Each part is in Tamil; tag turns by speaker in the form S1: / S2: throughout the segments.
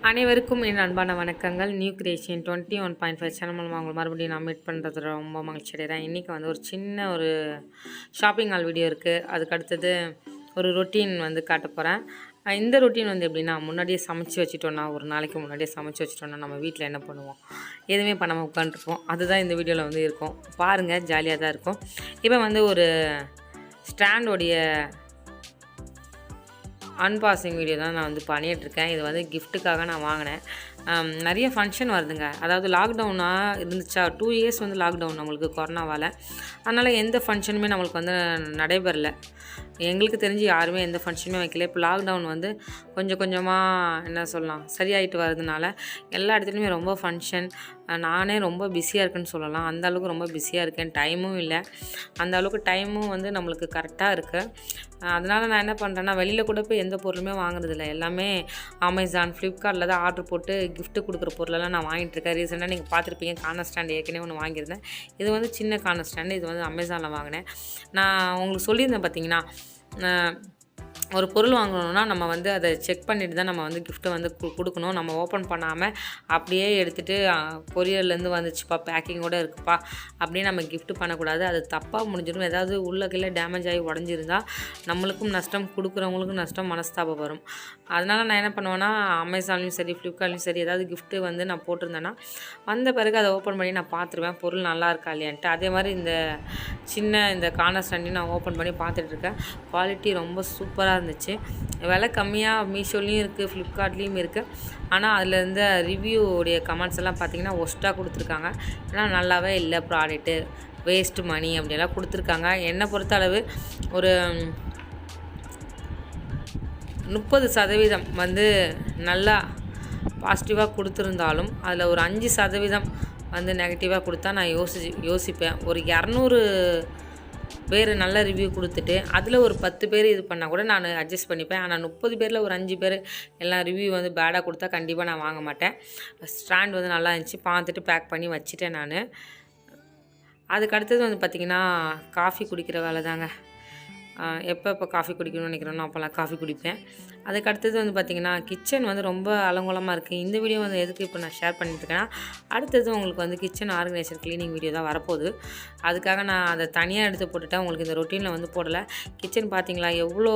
S1: அனைவருக்கும் என் அன்பான வணக்கங்கள். நியூ கிரியேஷன் 21.5 சேனல் மூலமாக உங்களை மறுபடியும் நான் மீட் பண்ணுறது ரொம்ப மகிழ்ச்சி அடைகிறேன். இன்றைக்கி வந்து ஒரு சின்ன ஷாப்பிங் ஹால் வீடியோ இருக்குது. அதுக்கு அடுத்தது ஒரு ரொட்டீன் வந்து காட்ட போகிறேன். இந்த ரொட்டீன் வந்து எப்படின்னா, முன்னாடியே சமைச்சு வச்சுட்டோன்னா, ஒரு நாளைக்கு முன்னாடியே சமைச்சு வச்சுட்டோன்னா நம்ம வீட்டில் என்ன பண்ணுவோம், எதுவுமே பண்ணாமல் உட்காந்துருப்போம். அதுதான் இந்த வீடியோவில் வந்து இருக்கும். பாருங்கள், ஜாலியாக தான் இருக்கும். இப்போ வந்து ஒரு ஸ்டாண்டோடைய அன்பாக்சிங் வீடியோ தான் நான் வந்து பண்ணிகிட்ருக்கேன். இது வந்து கிஃப்ட்டுக்காக நான் வாங்கினேன். நிறைய ஃபங்க்ஷன் வருதுங்க. அதாவது லாக்டவுனாக இருந்துச்சா, 2 இயர்ஸ் வந்து லாக்டவுன் நம்மளுக்கு கொரோனாவால். அதனால் எந்த ஃபங்க்ஷனுமே நம்மளுக்கு வந்து நடைபெறலை. எங்களுக்கு தெரிஞ்சு யாருமே எந்த ஃபங்க்ஷனுமே வைக்கல. இப்போ லாக்டவுன் வந்து கொஞ்சம் கொஞ்சமாக என்ன சொல்லலாம், சரியாயிட்டு வரதுனால எல்லா இடத்துலையுமே ரொம்ப ஃபங்க்ஷன். நானே ரொம்ப பிஸியாக இருக்குன்னு சொல்லலாம். அந்த அளவுக்கு ரொம்ப பிஸியாக இருக்கேன். டைமும் இல்லை. அந்த அளவுக்கு டைமும் வந்து நம்மளுக்கு கரெக்டாக இருக்குது. அதனால் நான் என்ன பண்ணுறேன்னா, வெளியில் கூட போய் எந்த பொருளுமே வாங்குறதில்ல. எல்லாமே அமேசான், ஃப்ளிப்கார்ட்டில் தான் ஆர்டர் போட்டு கிஃப்ட்டு கொடுக்குற பொருளெல்லாம் நான் வாங்கிட்டுருக்கேன். ரீசெண்டாக நீங்கள் பார்த்துருப்பீங்க, கார்னர் ஸ்டாண்ட் ஏற்கனவே ஒன்று வாங்கியிருந்தேன். இது வந்து சின்ன கார்னர் ஸ்டாண்டு. இது வந்து அமேசானில் வாங்கினேன். நான் உங்களுக்கு சொல்லியிருந்தேன் பார்த்தீங்கன்னா, ஒரு பொருள் வாங்கணுன்னா நம்ம வந்து அதை செக் பண்ணிட்டு தான் நம்ம வந்து கிஃப்ட்டை வந்து கொடுக்கணும். நம்ம ஓப்பன் பண்ணாமல் அப்படியே எடுத்துகிட்டு கொரியர்லேருந்து வந்துச்சுப்பா, பேக்கிங்கோடு இருக்குப்பா அப்படியே நம்ம கிஃப்ட் பண்ணக்கூடாது. அது தப்பாக முடிஞ்சிடும். ஏதாவது உள்ள கீழே டேமேஜ் ஆகி உடஞ்சிருந்தால் நம்மளுக்கும் நஷ்டம், கொடுக்குறவங்களுக்கும் நஷ்டம், மனஸ்தாபம் வரும். அதனால் நான் என்ன பண்ணுவேன்னா, அமேசான்லேயும் சரி, ஃப்ளிப்கார்ட்லேயும் சரி, ஏதாவது கிஃப்ட்டு வந்து நான் போட்டிருந்தேன்னா வந்த பிறகு அதை ஓப்பன் பண்ணி நான் பார்த்துருவேன், பொருள் நல்லா இருக்கா இல்லையான்ட்டு. அதே மாதிரி இந்த கார்னர் ஸ்டாண்டையும் நான் ஓப்பன் பண்ணி பார்த்துட்ருக்கேன். குவாலிட்டி ரொம்ப சூப்பராக இருந்துச்சு. விலை கம்மியாக மீஷோலேயும் இருக்குது, ஃப்ளிப்கார்ட்லேயும் இருக்குது. ஆனால் அதில் இருந்த ரிவ்யூடைய கமெண்ட்ஸ் எல்லாம் பார்த்திங்கன்னா ஒஸ்ட்டாக கொடுத்துருக்காங்க. ஏன்னா நல்லாவே இல்லை, ப்ராடக்ட்டு வேஸ்ட்டு மணி அப்படியெல்லாம் கொடுத்துருக்காங்க. என்னை பொறுத்த அளவு ஒரு 30% வந்து நல்லா பாசிட்டிவாக கொடுத்துருந்தாலும் அதில் ஒரு 5% வந்து நெகட்டிவாக கொடுத்தா நான் யோசிப்பேன். ஒரு 200 பேர் நல்ல ரிவ்யூ கொடுத்துட்டு அதில் ஒரு 10 பேர் இது பண்ணால் கூட நான் அட்ஜஸ்ட் பண்ணிப்பேன். ஆனால் 30 பேரில் ஒரு 5 பேர் எல்லாம் ரிவ்யூ வந்து பேடாக கொடுத்தா கண்டிப்பாக நான் வாங்க மாட்டேன். ஸ்டாண்ட் வந்து நல்லா இருந்துச்சு, பார்த்துட்டு பேக் பண்ணி வச்சுட்டேன் நான். அதுக்கு அடுத்தது வந்து பார்த்திங்கன்னா, காஃபி குடிக்கிற வேலை தாங்க. எப்போ காஃபி குடிக்கணும்னு நினைக்கிறேனோ அப்போல்லாம் காஃபி குடிப்பேன். அதுக்கு அடுத்தது வந்து பார்த்திங்கன்னா, கிச்சன் வந்து ரொம்ப அலங்கோலமாக இருக்குது. இந்த வீடியோ வந்து எதுக்கு இப்போ நான் ஷேர் பண்ணிட்டுருக்கேன்னா, அடுத்தது உங்களுக்கு வந்து கிச்சன் ஆர்கனைசர் க்ளீனிங் வீடியோ தான் வரப்போகுது. அதுக்காக நான் அதை தனியாக எடுத்து போட்டுட்டேன். உங்களுக்கு இந்த ரொட்டீனில் வந்து போடலை. கிச்சன் பார்த்திங்களா எவ்வளோ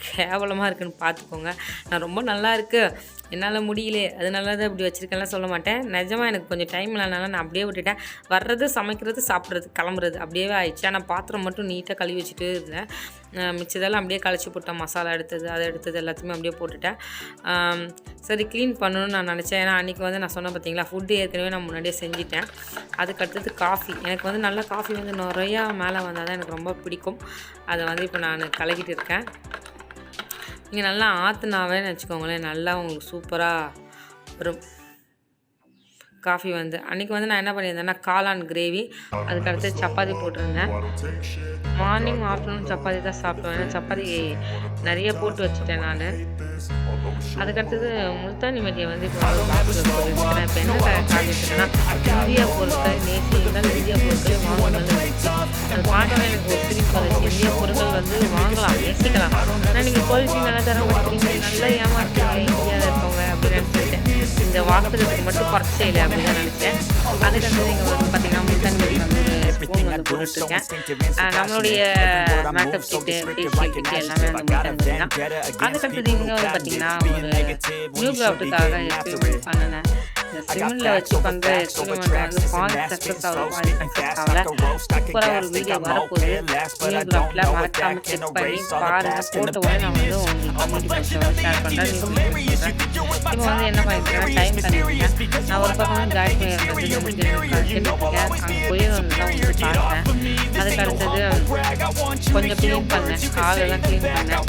S1: கேவலமாக இருக்குதுன்னு பார்த்துக்கோங்க. நான் ரொம்ப நல்லா இருக்குது, என்னால் முடியல, அதனால தான் இப்படி வச்சுருக்கேன்லாம் சொல்ல மாட்டேன். நிஜமாக எனக்கு கொஞ்சம் டைம் இல்லைனால நான் அப்படியே விட்டுட்டேன். வர்றது, சமைக்கிறது, சாப்பிட்றது, கிளம்புறது அப்படியே ஆயிடுச்சு. ஆனால் பாத்திரம் மட்டும் நீட்டாக கழுவி வச்சுட்டு இருந்தேன். மிச்சதெல்லாம் அப்படியே கழிச்சு போட்டேன். மசாலா எடுத்தது, அதை எடுத்தது எல்லாத்தையுமே அப்படியே போட்டுட்டேன். சரி, க்ளீன் பண்ணணும்னு நான் நினச்சேன். ஏன்னா அன்றைக்கி வந்து நான் சொன்னேன் பார்த்தீங்களா, ஃபுட்டு ஏற்கனவே நான் முன்னாடியே செஞ்சுட்டேன். அதுக்கு அடுத்தது காஃபி. எனக்கு வந்து நல்லா காஃபி வந்து நிறையா மேலே வந்தால் தான் எனக்கு ரொம்ப பிடிக்கும். அதை வந்து இப்போ நான் கலக்கிட்டு இருக்கேன். நீங்கள் நல்லா ஆற்றுனாவேன்னு வச்சுக்கோங்களேன், நல்லா உங்களுக்கு சூப்பராக வரும் காஃபி வந்து. அன்றைக்கி வந்து நான் என்ன பண்ணியிருந்தேன்னா, காளான் கிரேவி, அதுக்கடுத்து சப்பாத்தி போட்டிருந்தேன். மார்னிங் ஆஃப்டர்நூன் சப்பாத்தி தான் சாப்பிடுவேன். ஏன்னா சப்பாத்தி நிறைய போட்டு வச்சுட்டேன் நான். அதுக்கடுத்தது முல்தானி மெட்டியை வந்து இப்போ பாக்ஸில் போட்டுருக்கேன். இப்போ என்ன காமிச்சிருக்கேன்னா, இந்தியா பொருட்கள் நேசியுங்கள், இந்தியா பொருட்கள் வாங்குங்கள். அது பார்க்கவே எனக்கு ஒரு சிரிப்பு வந்துச்சு. இந்தியா பொருட்கள் வந்து வாங்கலாம், நேசிக்கலாம். ஆனால் நீங்கள் குவாலிட்டி நல்லா தர மாட்டேங்கிறீங்க, நல்லா ஏமாற்றுறீங்க இந்தியாவில் இருக்கவங்க அப்படின்னு நினச்சிட்டேன். இந்த வாக்குறதுக்கு மட்டும் குறைச்சே இல்லை அப்படி தான் நினச்சேன். அதுக்கடுத்தது இங்கே வந்து பார்த்திங்கன்னா, முல்தானி மெட்டி வந்து ஸ்பூன் வந்து போட்டுட்ருக்கேன். நம்மளுடைய மேக்கப் கிட்டு, ஃபேஷியல் கிட்டு எல்லாமே வந்து முல்தானி மெட்டி தான். அதுக்கடுத்தது இங்கே வந்து பார்த்திங்கன்னா, ஒரு நியூ கிராஃப்ட்டுக்காக எக்ஸ்பெரிமெண்ட் பண்ணினேன். இந்த சிமெண்டில் வச்சு பண்ணுற எக்ஸ்பெரிமெண்ட் வந்து பாதி சக்ஸஸ் ஆகும், பாதி சக்ஸஸ் ஆகலை. சூப்பராக ஒரு வீடியோ வரப்போகுது நியூ கிராஃப்டில். மறக்காமல் செக் பண்ணி பாருங்கள். போட்ட உடனே நான் வந்து உங்களுக்கு கம்யூனிட்டி போஸ்ட்டில் வந்து ஷேர் பண்ணுறேன். இப்போ வந்து என்ன பண்ணியிருக்கேன்னா, டைம் பண்ணியிருக்கேன். நான் ஒரு பக்கம் வந்து காய்ச்சி கேட்டுருக்கேன். அங்கே கொரியர் வந்து தான் வந்து பார்த்தேன். அதுக்கு அடுத்தது கொஞ்சம் க்ளீன் பண்ணேன், காலெல்லாம் க்ளீன் பண்ணேன்.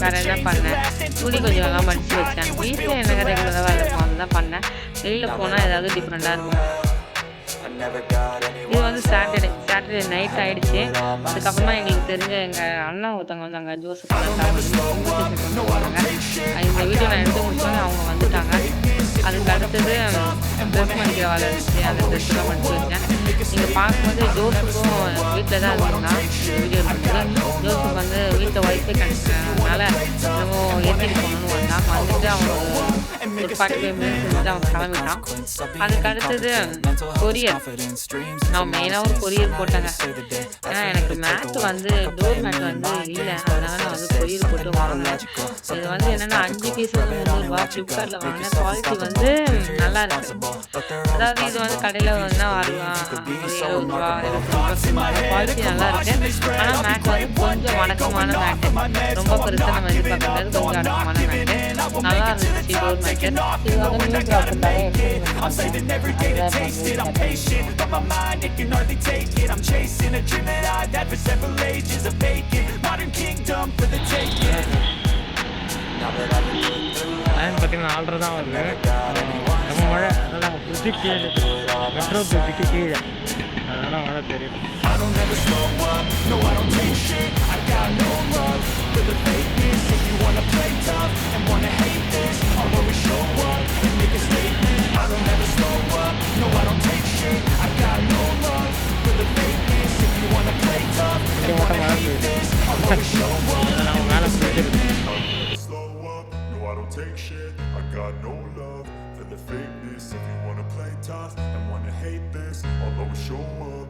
S1: வேறு என்ன பண்ணேன், துணி கொஞ்சம் எல்லாம் மடித்து வச்சேன். வீட்டில் எனக்கு ரெகுலராக வேலை இருக்கும், அதுதான் பண்ணேன். வெளியில் போனால் ஏதாவது டிஃப்ரெண்ட்டாக இருக்கும். இது வந்து சாட்டர்டே நைட் ஆகிடுச்சு. அதுக்கப்புறமா எங்களுக்கு தெரிஞ்ச எங்கள் அண்ணா ஒருத்தவங்க வந்தாங்க, ஜோசப் போனாங்க. இந்த வீடியோ நான் எடுத்து முடிச்சோன்னே அவங்க வந்துட்டாங்க. அதுக்கு அடுத்தது ட்ரெஸ் மடிக்கிற வேலை இருந்துச்சு, அந்த ட்ரெஸ்லாம் மடித்து வச்சேன். நீங்கள் பார்க்கும்போது ஜோஸுக்கும் வீட்டில் தான் இருந்தீங்கன்னா வீடியோ எடுக்கும்போது ஜோஸுக்கு வந்து வீட்டில் ஒய்ஃபை கனெக்ஷனால என்னமோ ஏற்றிட்டு போகணுன்னு வந்தான். வந்துட்டு அவங்க ஒரு 45 மினிட்ஸ் இருந்துட்டு அவன் கிளம்பிட்டான். அதுக்கு அடுத்தது கொரியர். நான் மெயினாக ஒரு கொரியர் போட்டேங்க. ஏன்னா எனக்கு மேட் வந்து டோர் மேட் வந்து இல்லை, அதனால நான் வந்து கொரியர் போட்டு வாங்கினேன். இது வந்து என்னென்னா 5 பீஸ் வந்து 300 ரூபா. ஃப்ளிப்கார்ட்டில் வாங்கின குவாலிட்டி வந்து நல்லா இருக்குது. அதாவது இது வந்து கடையில் வந்து வரலாம் ஒரு 70 ரூபா 75 ரூபா குவாலிட்டி நல்லா இருக்குது. ஆனால் மேட் வந்து கொஞ்சம் அடக்கமான மேட்டு, ரொம்ப பெருசாக நம்ம எதிர்பார்க்கறது கொஞ்சம் அடக்கமான மேட்டு நல்லா இருந்துச்சு. டோர் மேட்டு இது வந்து நியூ
S2: பார்த்தீங்கன்னா 4:30 தான் வருது. நம்ம மழை அதெல்லாம் பிரிட்ஜு கீழே, மெட்ரோ பிரிட்ஜுக்கு கீழே, அதெல்லாம் மழை தெரியும். நம்ம மேலே பிடிச்சிருக்கு.
S3: Take shit, I got no love for the fakeness. If you wanna play tough and wanna hate this, I'll always show up.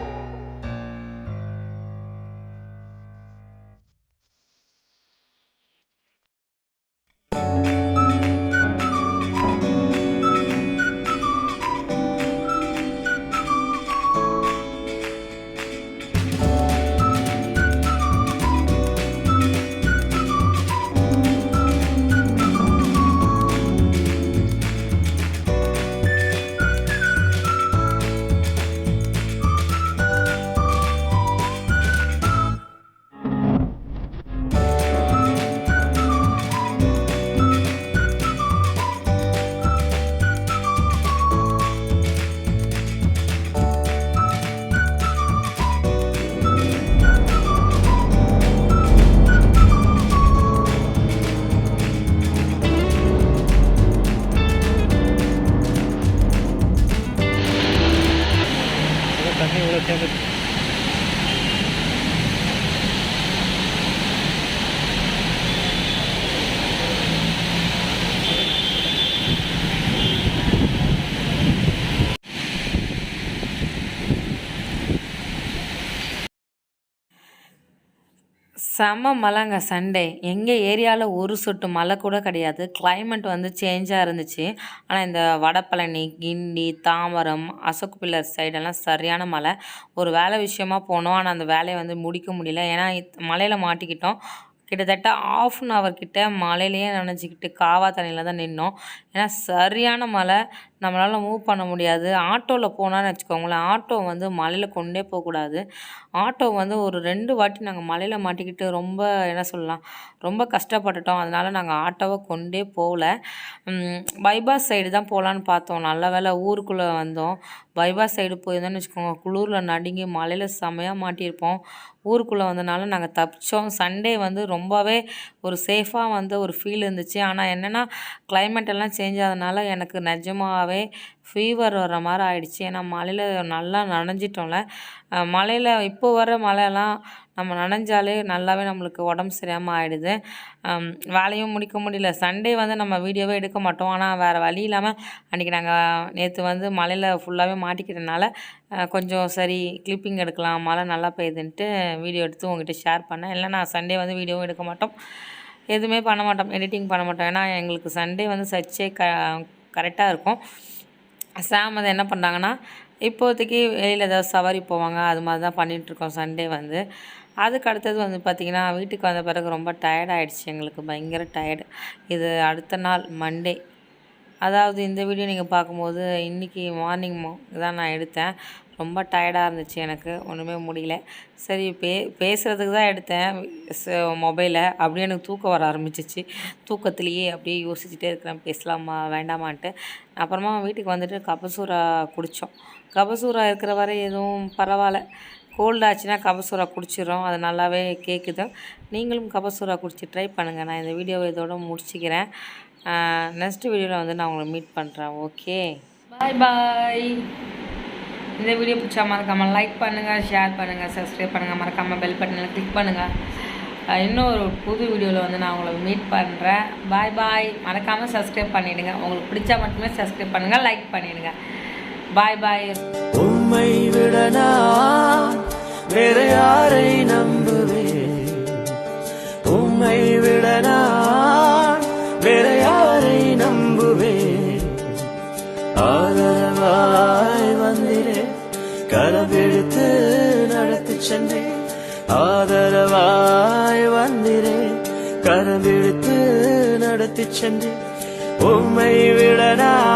S1: செம்ம மழைங்க சண்டே. எங்கள் ஏரியாவில் ஒரு சொட்டு மழை கூட கிடையாது. கிளைமேட் வந்து சேஞ்சாக இருந்துச்சு. ஆனால் இந்த வடபழனி, கிண்டி, தாம்பரம், அசோக் பில்லர் சைடெல்லாம் சரியான மழை. ஒரு வேலை விஷயமா போனோம். ஆனால் அந்த வேலையை வந்து முடிக்க முடியல. ஏன்னா மழையில் மாட்டிக்கிட்டோம். கிட்டத்தட்ட 1/2 அன் ஹவர் கிட்ட மழையிலேயே நனைஞ்சிக்கிட்டு காவா தண்ணியில் தான் நின்னோம். ஏன்னா சரியான மழை, நம்மளால் மூவ் பண்ண முடியாது. ஆட்டோவில் போனான்னு வச்சுக்கோங்களேன், ஆட்டோ வந்து மழையில் கொண்டே போகக்கூடாது. ஆட்டோ வந்து ஒரு 2 வாட்டி நாங்கள் மழையில் மாட்டிக்கிட்டு ரொம்ப என்ன சொல்லலாம், ரொம்ப கஷ்டப்பட்டுட்டோம். அதனால் நாங்கள் ஆட்டோவை கொண்டே போகல. பைபாஸ் சைடு தான் போகலான்னு பார்த்தோம். நல்ல வேலை ஊருக்குள்ளே வந்தோம். பைபாஸ் சைடு போயிருந்தோன்னு வச்சுக்கோங்க, குளிரில் நடுங்கி மழையில் செமையாக மாட்டியிருப்போம். ஊருக்குள்ளே வந்தனால நாங்கள் தப்பிச்சோம். சண்டே வந்து ரொம்பவே ஒரு சேஃபாக வந்து ஒரு ஃபீல் இருந்துச்சு. ஆனால் என்னென்னா கிளைமேட் எல்லாம் சேஞ்ச் ஆனதுனால எனக்கு நிஜமாகவே ஃபீவர் வர்ற மாதிரி ஆயிடுச்சு. ஏன்னா மழையில் நல்லா நனைஞ்சிட்டோம்ல. மழையில் இப்போ வர மழைலாம் நம்ம நனைஞ்சாலே நல்லாவே நம்மளுக்கு உடம்பு சரியாமல் ஆகிடுது. வேலையும் முடிக்க முடியல. சண்டே வந்து நம்ம வீடியோவே எடுக்க மாட்டோம். ஆனால் வேறு வழி இல்லாமல் அன்றைக்கி நாங்கள் நேற்று வந்து மழையில் ஃபுல்லாகவே மாட்டிக்கிறதுனால கொஞ்சம் சரி கிளிப்பிங் எடுக்கலாம், மழை நல்லா பெய்யுதுன்ட்டு வீடியோ எடுத்து உங்கள்கிட்ட ஷேர் பண்ணேன். இல்லைனா சண்டே வந்து வீடியோவும் எடுக்க மாட்டோம், எதுவுமே பண்ண மாட்டோம், எடிட்டிங் பண்ண மாட்டோம். ஏன்னா எங்களுக்கு சண்டே வந்து சர்ச்சே கரெக்டாக இருக்கும். சாம் வந்து என்ன பண்ணாங்கன்னா, இப்போதைக்கு வெளியில் ஏதாவது சவாரி போவாங்க, அது மாதிரி தான் பண்ணிகிட்ருக்கோம் சண்டே வந்து. அதுக்கு அடுத்தது வந்து பார்த்திங்கன்னா, வீட்டுக்கு வந்த பிறகு ரொம்ப டயர்ட் ஆகிடுச்சு எங்களுக்கு, பயங்கர டயர்டு. இது அடுத்த நாள் மண்டே. அதாவது இந்த வீடியோ நீங்கள் பார்க்கும்போது இன்றைக்கி மார்னிங் தான் நான் எடுத்தேன். ரொம்ப டயர்டாக இருந்துச்சு எனக்கு, ஒன்றுமே முடியல. சரி பேசுகிறதுக்கு தான் எடுத்தேன் மொபைலை. அப்படியே எனக்கு தூக்கம் வர ஆரம்பிச்சிச்சு. தூக்கத்துலேயே அப்படியே யோசிச்சுட்டே இருக்கிறேன், பேசலாமா வேண்டாமான்ட்டு. அப்புறமா வீட்டுக்கு வந்துட்டு கபசூரா குடித்தோம். கபசூரா இருக்கிற வரை எதுவும் பரவாயில்ல. கோல்டு ஆச்சுன்னா கபசூரா குடிச்சிடும், அது நல்லாவே கேட்குது. நீங்களும் கபசூரா குடிச்சு ட்ரை பண்ணுங்கள். நான் இந்த வீடியோவை இதோட முடிச்சுக்கிறேன். நெக்ஸ்ட் வீடியோவில் வந்து நான் உங்களை மீட் பண்ணுறேன். ஓகே, பாய் பாய். இந்த வீடியோ பிடிச்சா மறக்காமல் லைக் பண்ணுங்கள், ஷேர் பண்ணுங்கள், சப்ஸ்கிரைப் பண்ணுங்கள், மறக்காமல் பெல் பட்டனில் கிளிக் பண்ணுங்கள். இன்னொரு புது வீடியோவில் வந்து நான் உங்களை மீட் பண்ணுறேன். பாய் பாய். மறக்காமல் சப்ஸ்கிரைப் பண்ணிவிடுங்க. உங்களுக்கு பிடிச்சா மட்டுமே சப்ஸ்கிரைப் பண்ணுங்கள், லைக் பண்ணிவிடுங்க. பாய் பாய்.
S4: உம்மை விட நான் வேற யாரை நம்புவேன்? உம்மை விட நான் வேற யாரை நம்புவேன்? ஆதரவாய் வந்திரே, கரவெடுத்து நடத்தி சென்றேன். ஆதரவாய் வந்திரே, கரவெடுத்து நடத்தி சென்றேன். உம்மை விட நான்